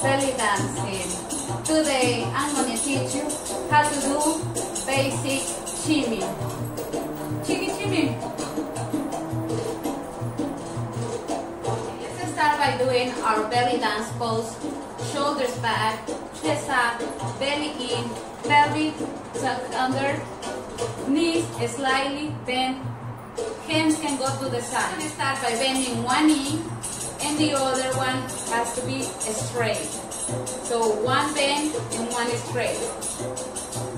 belly dancing. Today I'm going to teach you how to do basic shimmy. Shimmy, shimmy. Let's start by doing our belly dance pose. Shoulders back, chest up, belly in, pelvic tucked under, knees slightly bent, hands can go to the side. I'm going to start by bending one knee and the other one has to be straight. So one bend and one straight.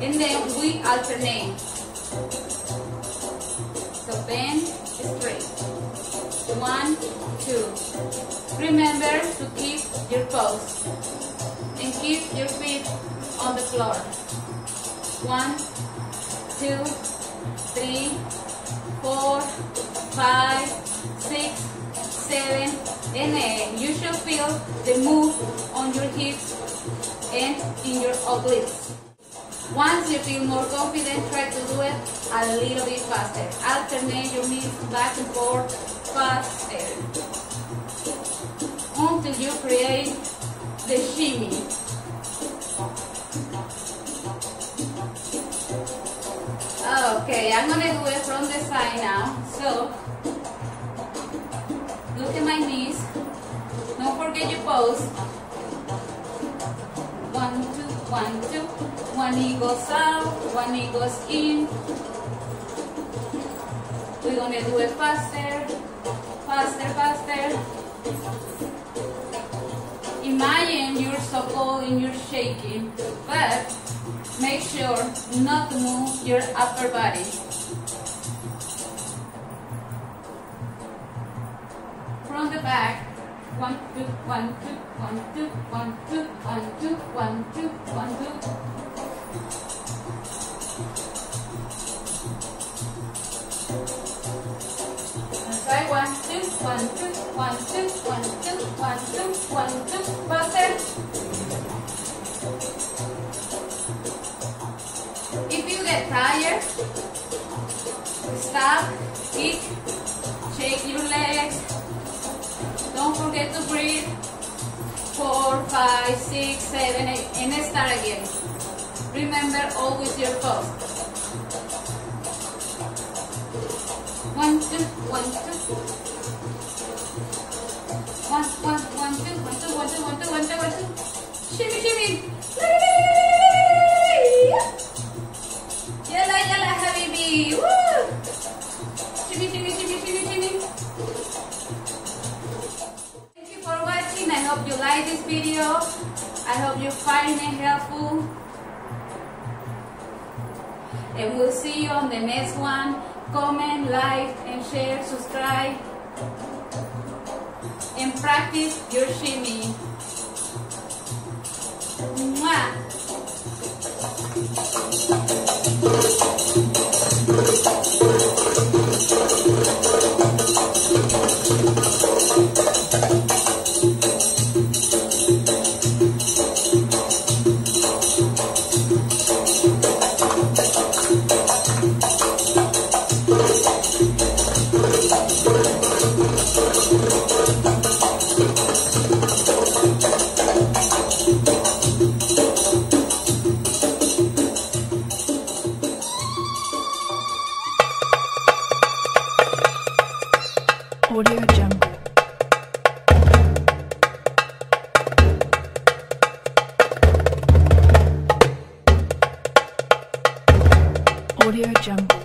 And then we alternate. So bend, straight. 1, 2. Remember to keep your pose and keep your feet on the floor. 1, 2, 3, 4, 5, 6, 7, and 8. You should feel the move on your hips and in your obliques. Once you feel more confident, try to do it a little bit faster. Alternate your knees back and forth faster until you create the shimmy. Okay, I'm gonna do it from the side now. So look at my knees. Don't forget your pose. 1, 2, 1, 2. One knee goes out, one knee goes in. We're gonna do it faster, faster, faster. Imagine you're so cold and you're shaking, but make sure not to move your upper body. From the back, 1, 2, 1, 2, 1, 2, 1, 2, 1, 2, 1, 2, 1, 2. Try 1, 2, 1, 2, 1, 2, 1, 2, 1, 2, 1, 2, faster. If you get tired, stop, eat, shake your legs. Don't forget to breathe. 4, 5, 6, 7, 8, and start again. Remember always your pose. 1, 2, 1, 2. 1, 1, 1, 2, 1, 2, 1, 2, 1, 2, 1, 2, 1, 2. Shimmy, shimmy. Yalla, yalla, habibi. Woo! Shimmy, shimmy, shimmy, shimmy, shimmy. Thank you for watching. I hope you like this video. I hope you find it helpful. And we'll see you on the next one. Comment, like, and share, subscribe, and practice your shimmy. Mwah! Audio Jungle. Audio Jungle.